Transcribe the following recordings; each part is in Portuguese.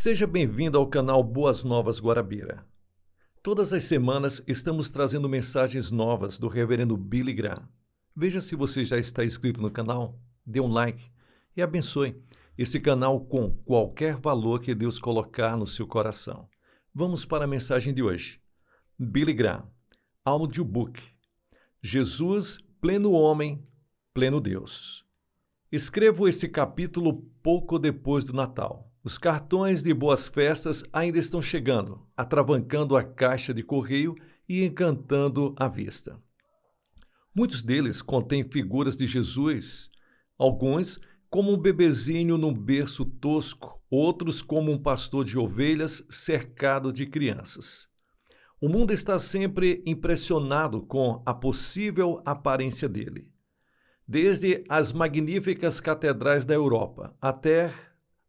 Seja bem-vindo ao canal Boas Novas Guarabira. Todas as semanas estamos trazendo mensagens novas do Reverendo Billy Graham. Veja se você já está inscrito no canal, dê um like e abençoe esse canal com qualquer valor que Deus colocar no seu coração. Vamos para a mensagem de hoje. Billy Graham, audiobook. Jesus, pleno homem, pleno Deus. Escrevo esse capítulo pouco depois do Natal. Os cartões de boas festas ainda estão chegando, atravancando a caixa de correio e encantando a vista. Muitos deles contêm figuras de Jesus, alguns como um bebezinho num berço tosco, outros como um pastor de ovelhas cercado de crianças. O mundo está sempre impressionado com a possível aparência dele. Desde as magníficas catedrais da Europa até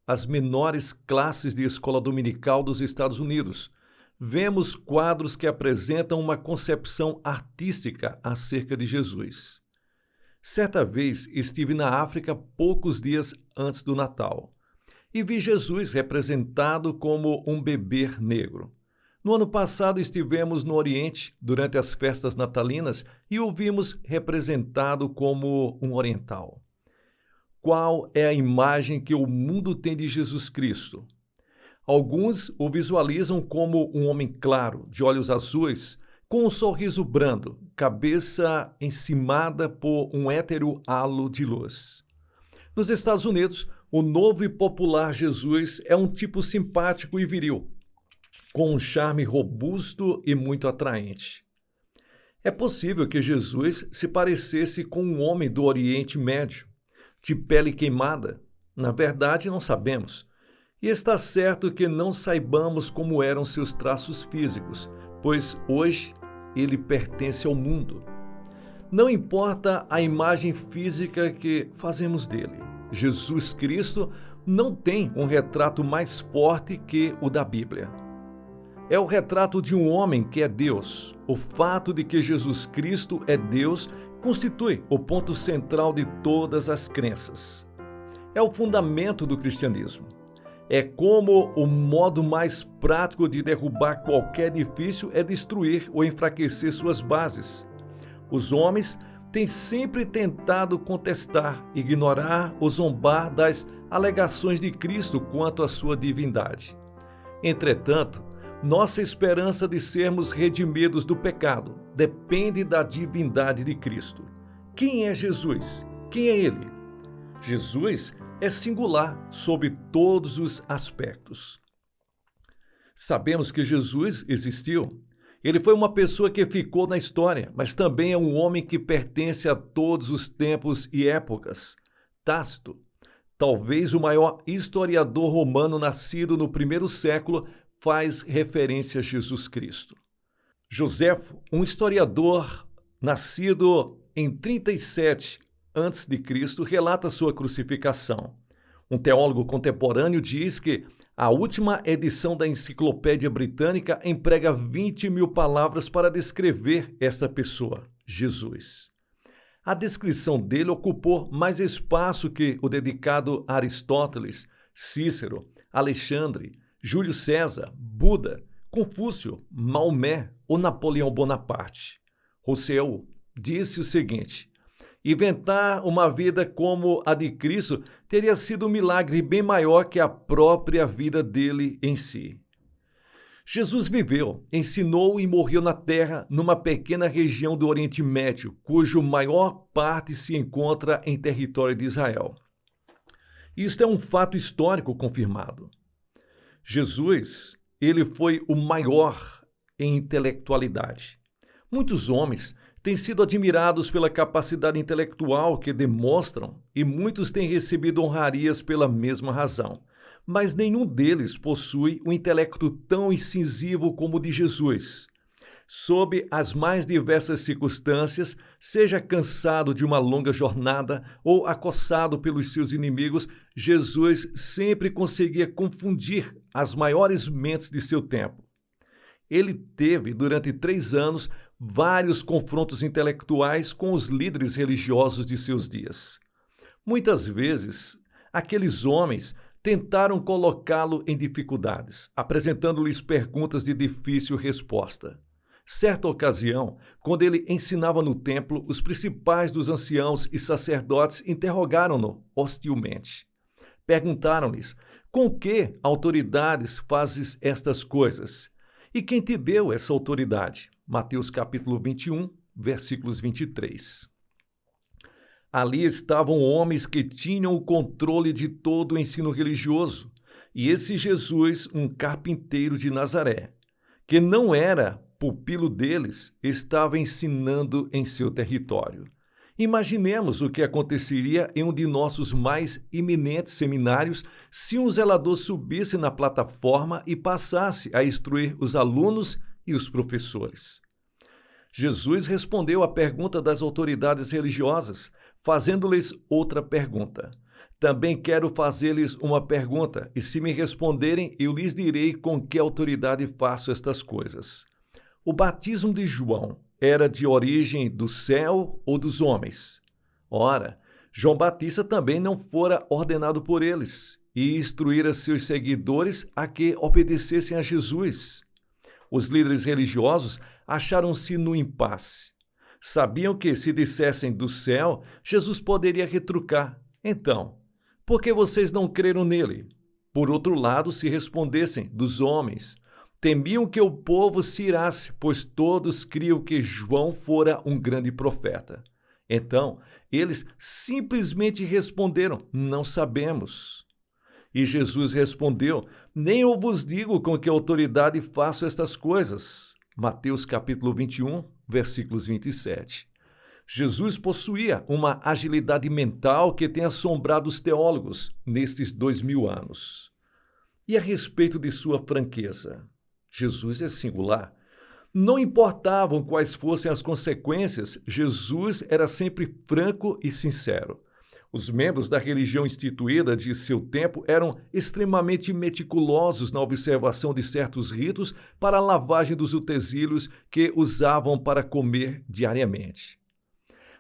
as menores classes de escola dominical dos Estados Unidos, vemos quadros que apresentam uma concepção artística acerca de Jesus. Certa vez estive na África poucos dias antes do Natal e vi Jesus representado como um bebê negro. No ano passado estivemos no Oriente durante as festas natalinas e o vimos representado como um oriental. Qual é a imagem que o mundo tem de Jesus Cristo? Alguns o visualizam como um homem claro, de olhos azuis, com um sorriso brando, cabeça encimada por um hétero halo de luz. Nos Estados Unidos, o novo e popular Jesus é um tipo simpático e viril, com um charme robusto e muito atraente. É possível que Jesus se parecesse com um homem do Oriente Médio, de pele queimada? Na verdade, não sabemos. E está certo que não saibamos como eram seus traços físicos, pois hoje ele pertence ao mundo. Não importa a imagem física que fazemos dele. Jesus Cristo não tem um retrato mais forte que o da Bíblia. É o retrato de um homem que é Deus. O fato de que Jesus Cristo é Deus constitui o ponto central de todas as crenças. É o fundamento do cristianismo. É como o modo mais prático de derrubar qualquer edifício é destruir ou enfraquecer suas bases. Os homens têm sempre tentado contestar, ignorar ou zombar das alegações de Cristo quanto à sua divindade. Entretanto, nossa esperança de sermos redimidos do pecado depende da divindade de Cristo. Quem é Jesus? Quem é Ele? Jesus é singular sob todos os aspectos. Sabemos que Jesus existiu. Ele foi uma pessoa que ficou na história, mas também é um homem que pertence a todos os tempos e épocas. Tácito, talvez o maior historiador romano nascido no primeiro século, faz referência a Jesus Cristo. Joséfo, um historiador nascido em 37 a.C., relata sua crucificação. Um teólogo contemporâneo diz que a última edição da Enciclopédia Britânica emprega 20.000 palavras para descrever essa pessoa, Jesus. A descrição dele ocupou mais espaço que o dedicado a Aristóteles, Cícero, Alexandre, Júlio César, Buda, Confúcio, Maomé ou Napoleão Bonaparte. Rousseau disse o seguinte: inventar uma vida como a de Cristo teria sido um milagre bem maior que a própria vida dele em si. Jesus viveu, ensinou e morreu na Terra numa pequena região do Oriente Médio, cuja maior parte se encontra em território de Israel. Isto é um fato histórico confirmado. Jesus, ele foi o maior em intelectualidade. Muitos homens têm sido admirados pela capacidade intelectual que demonstram e muitos têm recebido honrarias pela mesma razão, mas nenhum deles possui um intelecto tão incisivo como o de Jesus. Sob as mais diversas circunstâncias, seja cansado de uma longa jornada ou acossado pelos seus inimigos, Jesus sempre conseguia confundir as maiores mentes de seu tempo. Ele teve, durante 3 anos, vários confrontos intelectuais com os líderes religiosos de seus dias. Muitas vezes, aqueles homens tentaram colocá-lo em dificuldades, apresentando-lhes perguntas de difícil resposta. Certa ocasião, quando ele ensinava no templo, os principais dos anciãos e sacerdotes interrogaram-no hostilmente. Perguntaram-lhes: com que autoridades fazes estas coisas? E quem te deu essa autoridade? Mateus capítulo 21, versículos 23. Ali estavam homens que tinham o controle de todo o ensino religioso, e esse Jesus, um carpinteiro de Nazaré, que não era pupilo deles, estava ensinando em seu território. Imaginemos o que aconteceria em um de nossos mais iminentes seminários se um zelador subisse na plataforma e passasse a instruir os alunos e os professores. Jesus respondeu à pergunta das autoridades religiosas, fazendo-lhes outra pergunta. Também quero fazer-lhes uma pergunta, e se me responderem, eu lhes direi com que autoridade faço estas coisas. O batismo de João era de origem do céu ou dos homens? Ora, João Batista também não fora ordenado por eles, e instruíra seus seguidores a que obedecessem a Jesus. Os líderes religiosos acharam-se no impasse. Sabiam que, se dissessem do céu, Jesus poderia retrucar: então, por que vocês não creram nele? Por outro lado, se respondessem dos homens, temiam que o povo se irasse, pois todos criam que João fora um grande profeta. Então, eles simplesmente responderam: não sabemos. E Jesus respondeu: nem eu vos digo com que autoridade faço estas coisas. Mateus capítulo 21, versículos 27. Jesus possuía uma agilidade mental que tem assombrado os teólogos nestes 2000 anos. E a respeito de sua franqueza? Jesus é singular. Não importavam quais fossem as consequências, Jesus era sempre franco e sincero. Os membros da religião instituída de seu tempo eram extremamente meticulosos na observação de certos ritos para a lavagem dos utensílios que usavam para comer diariamente.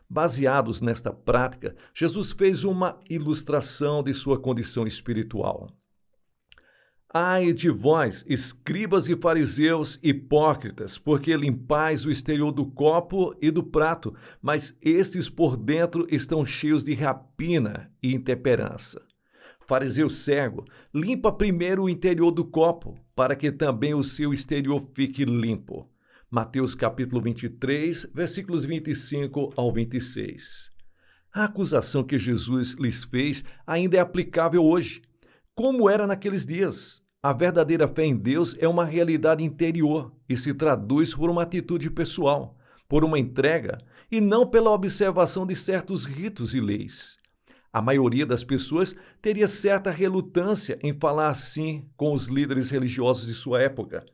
Baseados nesta prática, Jesus fez uma ilustração de sua condição espiritual. Ai de vós, escribas e fariseus hipócritas, porque limpais o exterior do copo e do prato, mas estes por dentro estão cheios de rapina e intemperança. Fariseu cego, limpa primeiro o interior do copo, para que também o seu exterior fique limpo. Mateus capítulo 23, versículos 25 ao 26. A acusação que Jesus lhes fez ainda é aplicável hoje, como era naqueles dias. A verdadeira fé em Deus é uma realidade interior e se traduz por uma atitude pessoal, por uma entrega e não pela observação de certos ritos e leis. A maioria das pessoas teria certa relutância em falar assim com os líderes religiosos de sua época.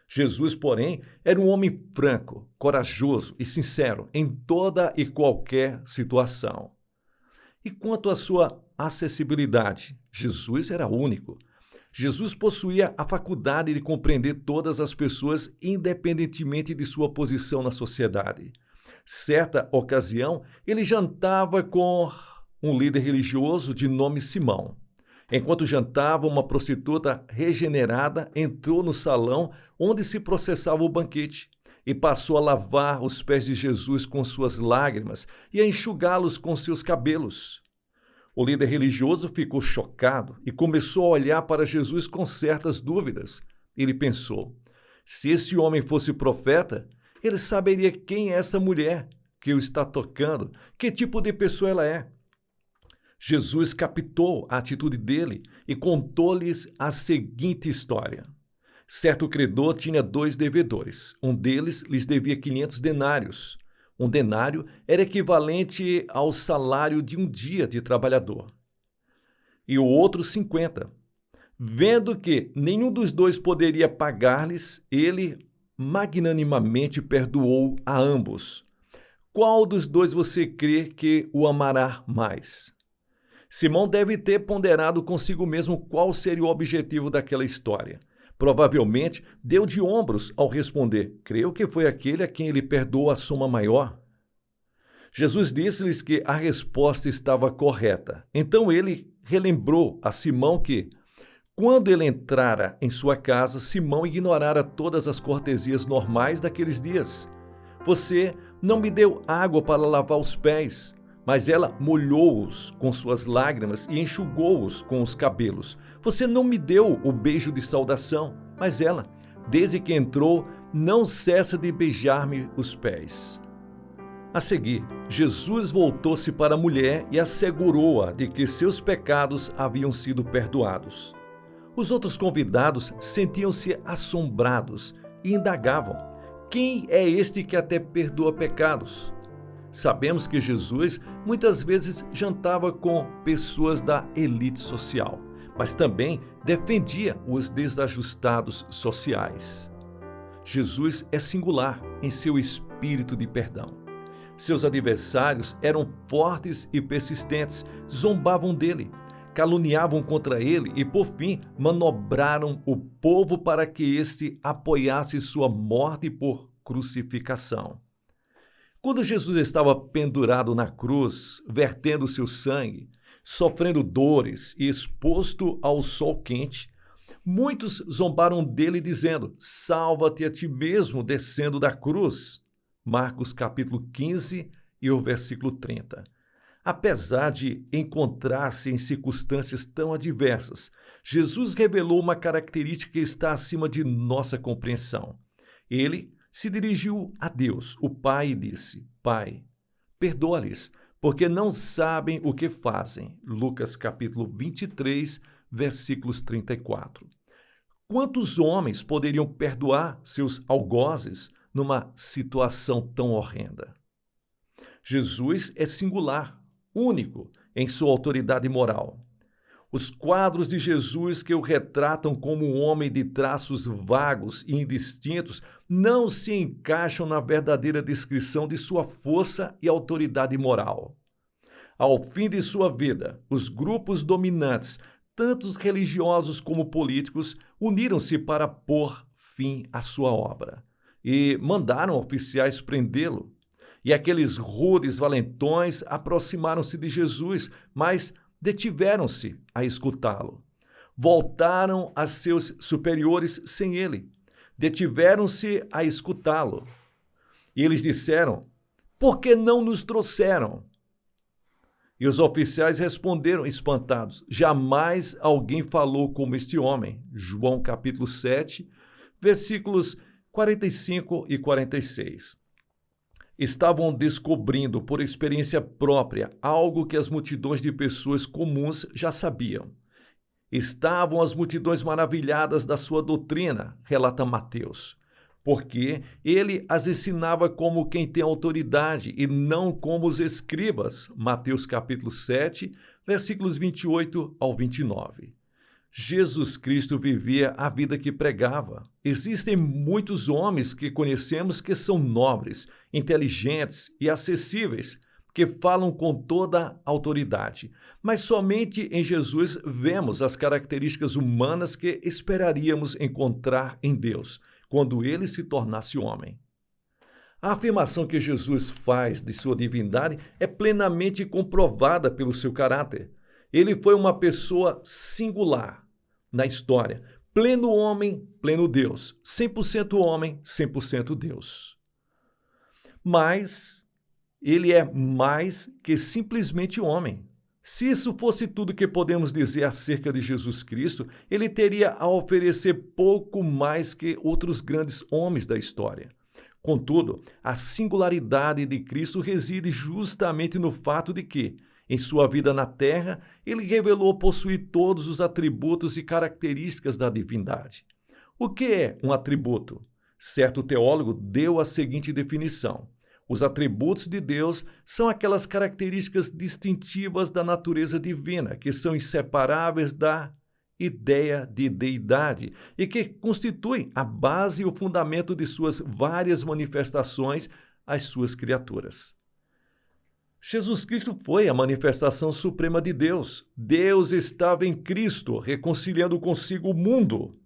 Jesus, porém, era um homem franco, corajoso e sincero em toda e qualquer situação. E quanto à sua acessibilidade, Jesus era único. Jesus possuía a faculdade de compreender todas as pessoas, independentemente de sua posição na sociedade. Certa ocasião, ele jantava com um líder religioso de nome Simão. Enquanto jantava, uma prostituta regenerada entrou no salão onde se processava o banquete e passou a lavar os pés de Jesus com suas lágrimas e a enxugá-los com seus cabelos. O líder religioso ficou chocado e começou a olhar para Jesus com certas dúvidas. Ele pensou: se esse homem fosse profeta, ele saberia quem é essa mulher que o está tocando, que tipo de pessoa ela é. Jesus captou a atitude dele e contou-lhes a seguinte história. Certo credor tinha 2 devedores. Um deles lhes devia 500 denários. Um denário era equivalente ao salário de um dia de trabalhador. E o outro 50. Vendo que nenhum dos 2 poderia pagar-lhes, ele magnanimamente perdoou a ambos. Qual dos 2 você crê que o amará mais? Simão deve ter ponderado consigo mesmo qual seria o objetivo daquela história. Provavelmente deu de ombros ao responder: creio que foi aquele a quem ele perdoou a soma maior. Jesus disse-lhes que a resposta estava correta. Então ele relembrou a Simão que, Quando ele entrara em sua casa, Simão ignorara todas as cortesias normais daqueles dias. Você não me deu água para lavar os pés, mas ela molhou-os com suas lágrimas e enxugou-os com os cabelos. Você não me deu o beijo de saudação, mas ela, desde que entrou, não cessa de beijar-me os pés. A seguir, Jesus voltou-se para a mulher e assegurou-a de que seus pecados haviam sido perdoados. Os outros convidados sentiam-se assombrados e indagavam: quem é este que até perdoa pecados? Sabemos que Jesus muitas vezes jantava com pessoas da elite social, mas também defendia os desajustados sociais. Jesus é singular em seu espírito de perdão. Seus adversários eram fortes e persistentes, zombavam dele, caluniavam contra ele e, por fim, manobraram o povo para que este apoiasse sua morte por crucificação. Quando Jesus estava pendurado na cruz, vertendo seu sangue, sofrendo dores e exposto ao sol quente, muitos zombaram dele dizendo: salva-te a ti mesmo descendo da cruz. Marcos capítulo 15 e o versículo 30. Apesar de encontrar-se em circunstâncias tão adversas, Jesus revelou uma característica que está acima de nossa compreensão. Ele se dirigiu a Deus, o Pai, e disse: Pai, perdoa-lhes, porque não sabem o que fazem. Lucas capítulo 23, versículos 34. Quantos homens poderiam perdoar seus algozes numa situação tão horrenda? Jesus é singular, único em sua autoridade moral. Os quadros de Jesus que o retratam como um homem de traços vagos e indistintos não se encaixam na verdadeira descrição de sua força e autoridade moral. Ao fim de sua vida, os grupos dominantes, tanto os religiosos como políticos, uniram-se para pôr fim à sua obra e mandaram oficiais prendê-lo. E aqueles rudes valentões aproximaram-se de Jesus, mas detiveram-se a escutá-lo. Voltaram a seus superiores sem ele. Detiveram-se a escutá-lo. E eles disseram: por que não nos trouxeram? E os oficiais responderam espantados: jamais alguém falou como este homem. João capítulo 7, versículos 45 e 46. Estavam descobrindo por experiência própria algo que as multidões de pessoas comuns já sabiam. Estavam as multidões maravilhadas da sua doutrina, relata Mateus, porque ele as ensinava como quem tem autoridade e não como os escribas. Mateus capítulo 7, versículos 28 ao 29. Jesus Cristo vivia a vida que pregava. Existem muitos homens que conhecemos que são nobres, inteligentes e acessíveis, que falam com toda autoridade. Mas somente em Jesus vemos as características humanas que esperaríamos encontrar em Deus, quando ele se tornasse homem. A afirmação que Jesus faz de sua divindade é plenamente comprovada pelo seu caráter. Ele foi uma pessoa singular na história, pleno homem, pleno Deus, 100% homem, 100% Deus. Mas ele é mais que simplesmente homem. Se isso fosse tudo que podemos dizer acerca de Jesus Cristo, ele teria a oferecer pouco mais que outros grandes homens da história. Contudo, a singularidade de Cristo reside justamente no fato de que, em sua vida na terra, ele revelou possuir todos os atributos e características da divindade. O que é um atributo? Certo teólogo deu a seguinte definição: os atributos de Deus são aquelas características distintivas da natureza divina, que são inseparáveis da ideia de deidade e que constituem a base e o fundamento de suas várias manifestações às suas criaturas. Jesus Cristo foi a manifestação suprema de Deus. Deus estava em Cristo, reconciliando consigo o mundo.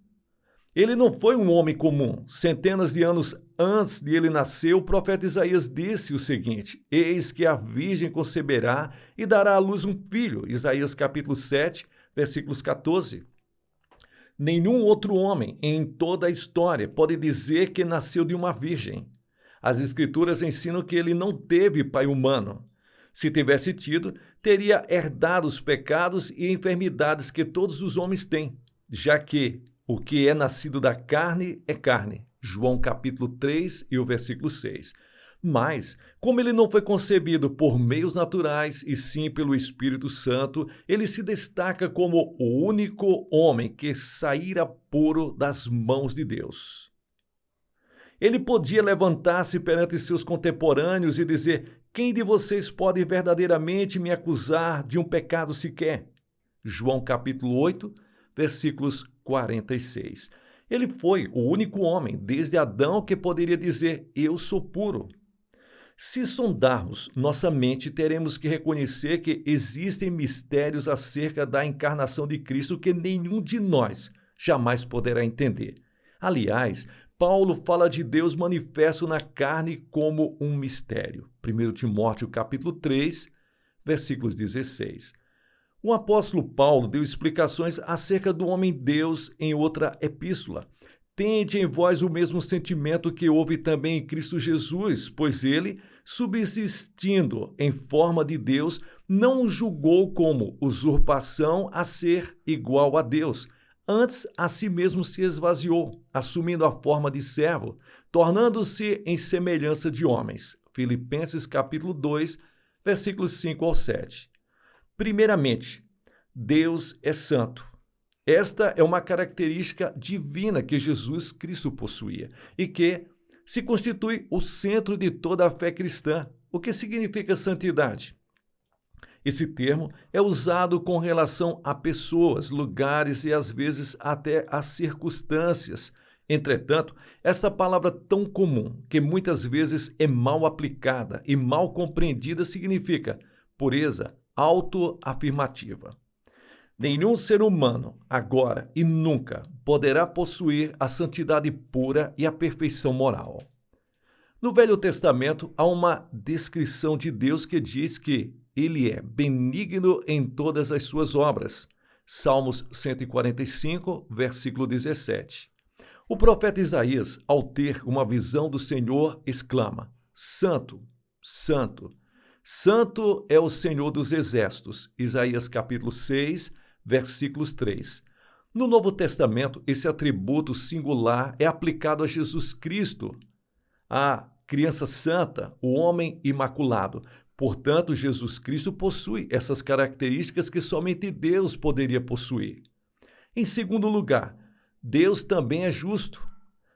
Ele não foi um homem comum. Centenas de anos antes de ele nascer, o profeta Isaías disse o seguinte: eis que a virgem conceberá e dará à luz um filho. Isaías capítulo 7, versículos 14. Nenhum outro homem em toda a história pode dizer que nasceu de uma virgem. As Escrituras ensinam que ele não teve pai humano. Se tivesse tido, teria herdado os pecados e enfermidades que todos os homens têm, já que o que é nascido da carne é carne. João capítulo 3 e o versículo 6. Mas, como ele não foi concebido por meios naturais e sim pelo Espírito Santo, ele se destaca como o único homem que saíra puro das mãos de Deus. Ele podia levantar-se perante seus contemporâneos e dizer: quem de vocês pode verdadeiramente me acusar de um pecado sequer? João capítulo 8, versículos 46. Ele foi o único homem, desde Adão, que poderia dizer: eu sou puro. Se sondarmos nossa mente, teremos que reconhecer que existem mistérios acerca da encarnação de Cristo que nenhum de nós jamais poderá entender. Aliás, Paulo fala de Deus manifesto na carne como um mistério. 1 Timóteo capítulo 3, versículos 16. O apóstolo Paulo deu explicações acerca do homem-Deus em outra epístola. Tende em vós o mesmo sentimento que houve também em Cristo Jesus, pois ele, subsistindo em forma de Deus, não o julgou como usurpação a ser igual a Deus. Antes, a si mesmo se esvaziou, assumindo a forma de servo, tornando-se em semelhança de homens. Filipenses capítulo 2, versículos 5 ao 7. Primeiramente, Deus é santo. Esta é uma característica divina que Jesus Cristo possuía e que se constitui o centro de toda a fé cristã. O que significa santidade? Esse termo é usado com relação a pessoas, lugares e às vezes até a circunstâncias. Entretanto, essa palavra tão comum, que muitas vezes é mal aplicada e mal compreendida, significa pureza autoafirmativa. Nenhum ser humano, agora e nunca, poderá possuir a santidade pura e a perfeição moral. No Velho Testamento, há uma descrição de Deus que diz que ele é benigno em todas as suas obras. Salmos 145, versículo 17. O profeta Isaías, ao ter uma visão do Senhor, exclama: Santo, Santo, Santo é o Senhor dos Exércitos. Isaías capítulo 6, versículos 3. No Novo Testamento, esse atributo singular é aplicado a Jesus Cristo, a criança santa, o homem imaculado. Portanto, Jesus Cristo possui essas características que somente Deus poderia possuir. Em segundo lugar, Deus também é justo.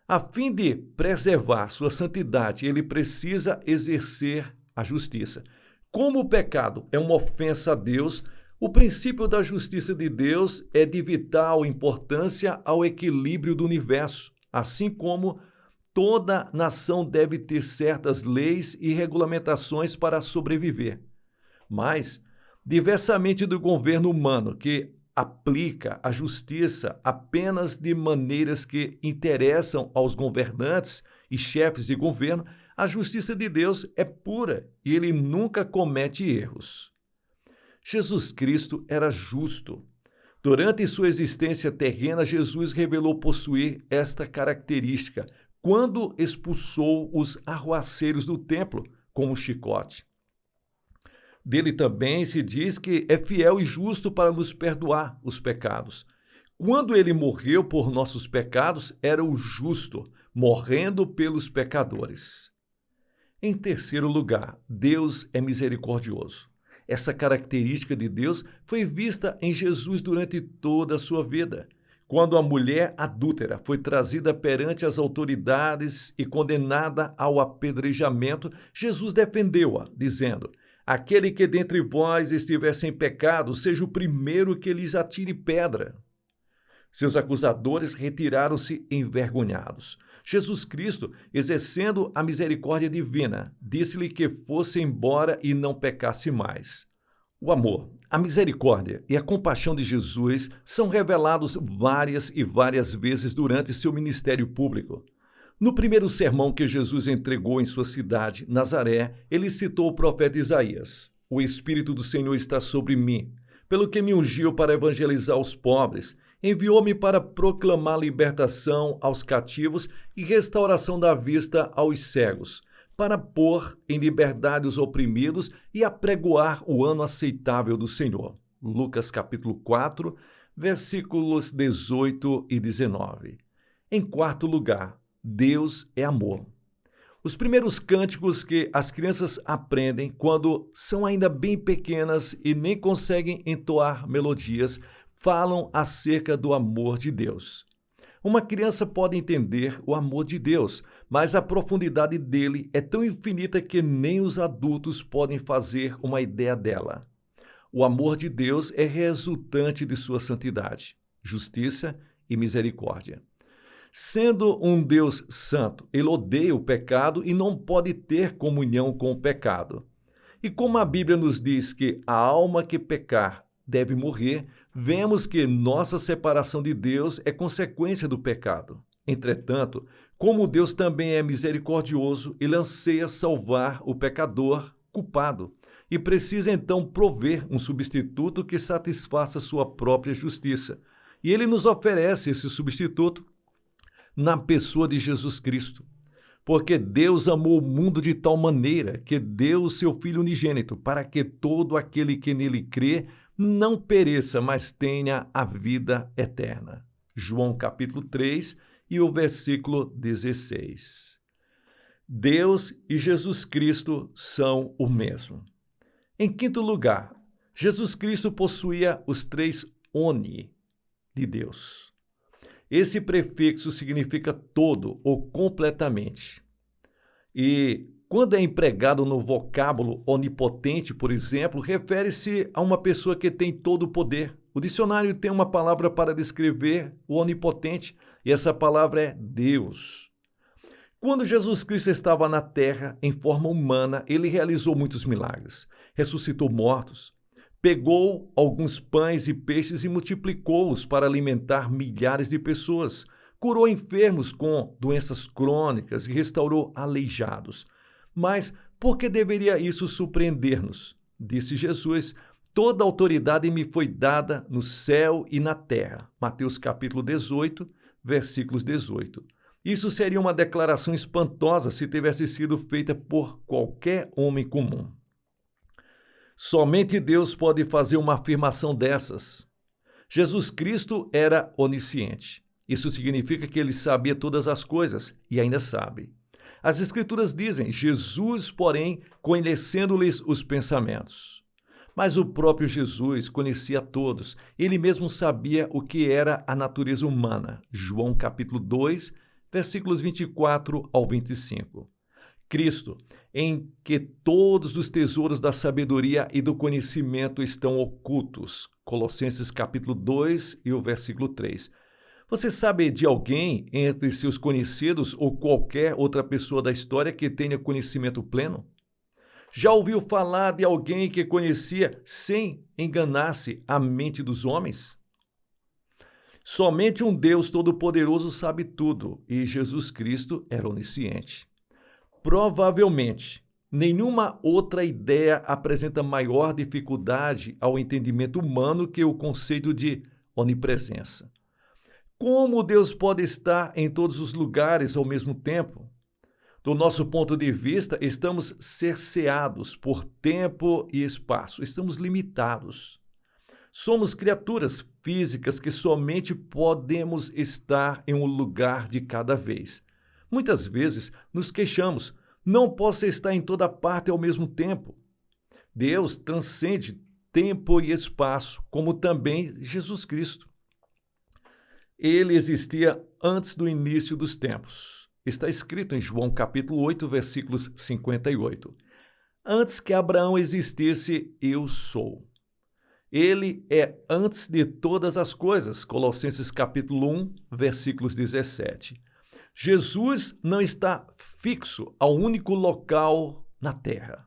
A fim de preservar sua santidade, ele precisa exercer a justiça. Como o pecado é uma ofensa a Deus, o princípio da justiça de Deus é de vital importância ao equilíbrio do universo, assim como toda nação deve ter certas leis e regulamentações para sobreviver. Mas, diversamente do governo humano, que aplica a justiça apenas de maneiras que interessam aos governantes e chefes de governo, a justiça de Deus é pura e ele nunca comete erros. Jesus Cristo era justo. Durante sua existência terrena, Jesus revelou possuir esta característica quando expulsou os arruaceiros do templo com um chicote. Dele também se diz que é fiel e justo para nos perdoar os pecados. Quando ele morreu por nossos pecados, era o justo, morrendo pelos pecadores. Em terceiro lugar, Deus é misericordioso. Essa característica de Deus foi vista em Jesus durante toda a sua vida. Quando a mulher adúltera foi trazida perante as autoridades e condenada ao apedrejamento, Jesus defendeu-a, dizendo: aquele que dentre vós estiver sem pecado, seja o primeiro que lhes atire pedra. Seus acusadores retiraram-se envergonhados. Jesus Cristo, exercendo a misericórdia divina, disse-lhe que fosse embora e não pecasse mais. O amor, a misericórdia e a compaixão de Jesus são revelados várias e várias vezes durante seu ministério público. No primeiro sermão que Jesus entregou em sua cidade, Nazaré, ele citou o profeta Isaías: o Espírito do Senhor está sobre mim, pelo que me ungiu para evangelizar os pobres, Enviou-me para proclamar libertação aos cativos e restauração da vista aos cegos, para pôr em liberdade os oprimidos e apregoar o ano aceitável do Senhor. Lucas capítulo 4, versículos 18 e 19. Em quarto lugar, Deus é amor. Os primeiros cânticos que as crianças aprendem quando são ainda bem pequenas e nem conseguem entoar melodias falam acerca do amor de Deus. Uma criança pode entender o amor de Deus, mas a profundidade dele é tão infinita que nem os adultos podem fazer uma ideia dela. O amor de Deus é resultante de sua santidade, justiça e misericórdia. Sendo um Deus santo, ele odeia o pecado e não pode ter comunhão com o pecado. E como a Bíblia nos diz que a alma que pecar deve morrer, vemos que nossa separação de Deus é consequência do pecado. Entretanto, como Deus também é misericordioso, ele anseia salvar o pecador culpado e precisa então prover um substituto que satisfaça sua própria justiça. E ele nos oferece esse substituto na pessoa de Jesus Cristo. Porque Deus amou o mundo de tal maneira que deu o seu Filho unigênito para que todo aquele que nele crê não pereça, mas tenha a vida eterna. João capítulo 3 e o versículo 16. Deus e Jesus Cristo são o mesmo. Em quinto lugar, Jesus Cristo possuía os três oni de Deus. Esse prefixo significa todo ou completamente. E quando é empregado no vocábulo onipotente, por exemplo, refere-se a uma pessoa que tem todo o poder. O dicionário tem uma palavra para descrever o onipotente, e essa palavra é Deus. Quando Jesus Cristo estava na terra, em forma humana, ele realizou muitos milagres. Ressuscitou mortos, pegou alguns pães e peixes e multiplicou-os para alimentar milhares de pessoas. Curou enfermos com doenças crônicas e restaurou aleijados. Mas por que deveria isso surpreender-nos? Disse Jesus, toda autoridade me foi dada no céu e na terra. Mateus capítulo 18, versículos 18. Isso seria uma declaração espantosa se tivesse sido feita por qualquer homem comum. Somente Deus pode fazer uma afirmação dessas. Jesus Cristo era onisciente. Isso significa que ele sabia todas as coisas e ainda sabe. As Escrituras dizem, Jesus, porém, conhecendo-lhes os pensamentos. Mas o próprio Jesus conhecia todos. Ele mesmo sabia o que era a natureza humana. João capítulo 2, versículos 24 ao 25. Cristo, em que todos os tesouros da sabedoria e do conhecimento estão ocultos. Colossenses capítulo 2 e o versículo 3. Você sabe de alguém entre seus conhecidos ou qualquer outra pessoa da história que tenha conhecimento pleno? Já ouviu falar de alguém que conhecia sem enganar-se a mente dos homens? Somente um Deus Todo-Poderoso sabe tudo e Jesus Cristo era onisciente. Provavelmente, nenhuma outra ideia apresenta maior dificuldade ao entendimento humano que o conceito de onipresença. Como Deus pode estar em todos os lugares ao mesmo tempo? Do nosso ponto de vista, estamos cerceados por tempo e espaço, estamos limitados. Somos criaturas físicas que somente podemos estar em um lugar de cada vez. Muitas vezes nos queixamos, não posso estar em toda parte ao mesmo tempo. Deus transcende tempo e espaço, como também Jesus Cristo. Ele existia antes do início dos tempos. Está escrito em João capítulo 8, versículos 58. Antes que Abraão existisse, eu sou. Ele é antes de todas as coisas. Colossenses capítulo 1, versículos 17. Jesus não está fixo ao único local na terra.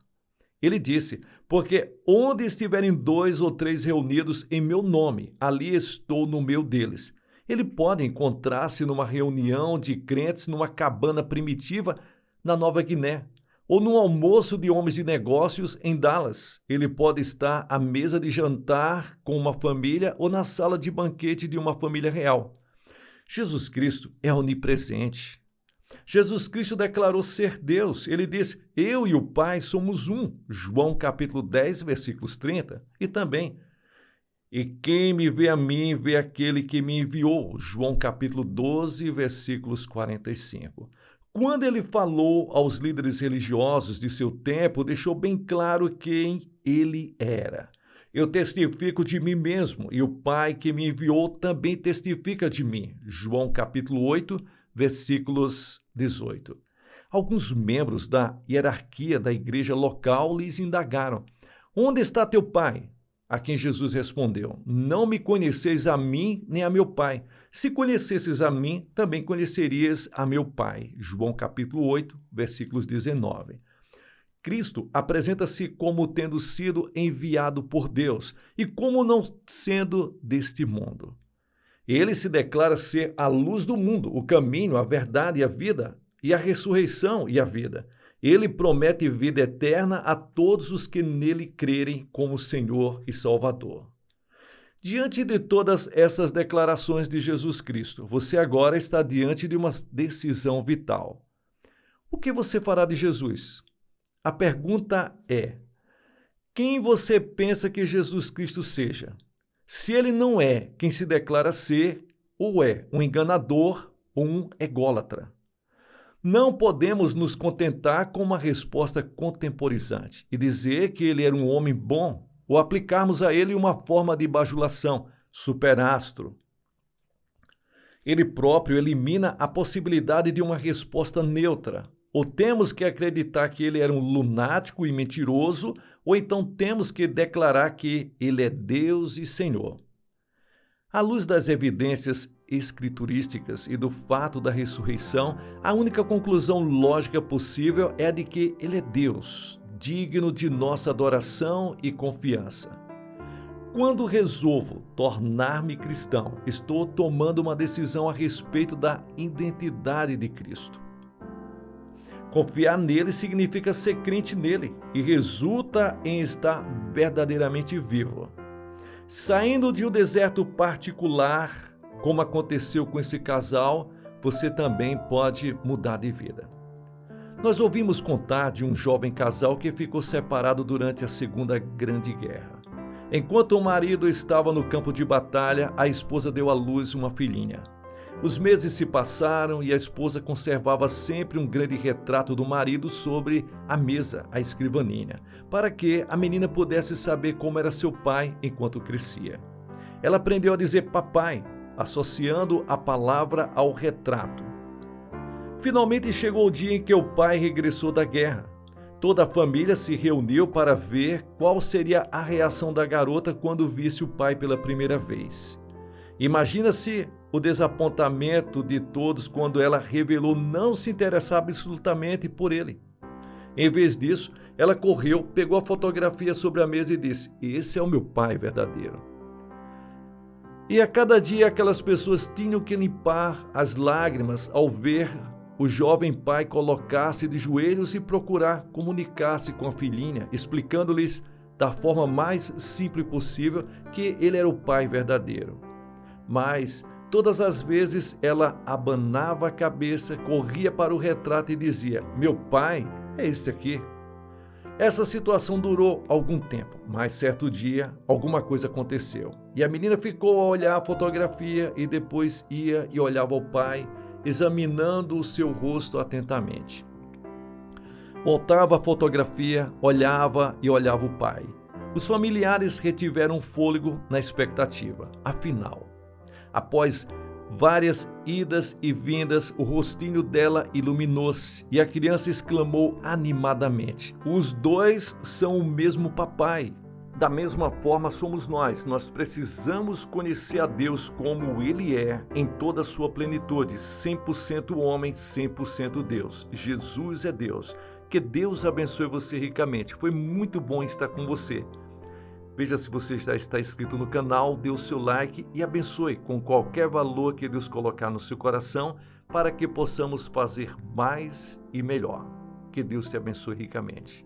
Ele disse, porque onde estiverem 2 ou 3 reunidos em meu nome, ali estou no meio deles. Ele pode encontrar-se numa reunião de crentes numa cabana primitiva na Nova Guiné, ou num almoço de homens de negócios em Dallas. Ele pode estar à mesa de jantar com uma família ou na sala de banquete de uma família real. Jesus Cristo é onipresente. Jesus Cristo declarou ser Deus. Ele disse: eu e o Pai somos um. João capítulo 10, versículos 30. E também: e quem me vê a mim, vê aquele que me enviou. João capítulo 12, versículos 45. Quando ele falou aos líderes religiosos de seu tempo, deixou bem claro quem ele era. Eu testifico de mim mesmo, e o Pai que me enviou também testifica de mim. João capítulo 8, versículos 18. Alguns membros da hierarquia da igreja local lhes indagaram: onde está teu pai? A quem Jesus respondeu: não me conheceis a mim nem a meu pai. Se conhecesses a mim, também conhecerias a meu pai. João capítulo 8, versículos 19. Cristo apresenta-se como tendo sido enviado por Deus e como não sendo deste mundo. Ele se declara ser a luz do mundo, o caminho, a verdade e a vida, e a ressurreição e a vida. Ele promete vida eterna a todos os que nele crerem como Senhor e Salvador. Diante de todas essas declarações de Jesus Cristo, você agora está diante de uma decisão vital. O que você fará de Jesus? A pergunta é: quem você pensa que Jesus Cristo seja? Se ele não é quem se declara ser, ou é um enganador ou um ególatra. Não podemos nos contentar com uma resposta contemporizante e dizer que ele era um homem bom ou aplicarmos a ele uma forma de bajulação, superastro. Ele próprio elimina a possibilidade de uma resposta neutra. Ou temos que acreditar que ele era um lunático e mentiroso, ou então temos que declarar que ele é Deus e Senhor. À luz das evidências escriturísticas e do fato da ressurreição, a única conclusão lógica possível é a de que ele é Deus, digno de nossa adoração e confiança. Quando resolvo tornar-me cristão, estou tomando uma decisão a respeito da identidade de Cristo. Confiar nele significa ser crente nele e resulta em estar verdadeiramente vivo. Saindo de um deserto particular, como aconteceu com esse casal, você também pode mudar de vida. Nós ouvimos contar de um jovem casal que ficou separado durante a Segunda Grande Guerra. Enquanto o marido estava no campo de batalha, a esposa deu à luz uma filhinha. Os meses se passaram e a esposa conservava sempre um grande retrato do marido sobre a mesa, a escrivaninha, para que a menina pudesse saber como era seu pai enquanto crescia. Ela aprendeu a dizer papai, associando a palavra ao retrato. Finalmente chegou o dia em que o pai regressou da guerra. Toda a família se reuniu para ver qual seria a reação da garota quando visse o pai pela primeira vez. Imagina-se o desapontamento de todos quando ela revelou não se interessar absolutamente por ele. Em vez disso, ela correu, pegou a fotografia sobre a mesa e disse: esse é o meu pai verdadeiro. E a cada dia aquelas pessoas tinham que limpar as lágrimas ao ver o jovem pai colocar-se de joelhos e procurar comunicar-se com a filhinha, explicando-lhes da forma mais simples possível que ele era o pai verdadeiro. Mas todas as vezes ela abanava a cabeça, corria para o retrato e dizia: meu pai é esse aqui. Essa situação durou algum tempo, mas certo dia alguma coisa aconteceu. E a menina ficou a olhar a fotografia e depois ia e olhava o pai, examinando o seu rosto atentamente. Voltava a fotografia, olhava e olhava o pai. Os familiares retiveram fôlego na expectativa. Afinal, após várias idas e vindas, o rostinho dela iluminou-se e a criança exclamou animadamente: os dois são o mesmo papai. Da mesma forma somos nós. Nós precisamos conhecer a Deus como Ele é, em toda a sua plenitude, 100% homem, 100% Deus. Jesus é Deus. Que Deus abençoe você ricamente. Foi muito bom estar com você. Veja se você já está inscrito no canal, dê o seu like e abençoe com qualquer valor que Deus colocar no seu coração para que possamos fazer mais e melhor. Que Deus te abençoe ricamente.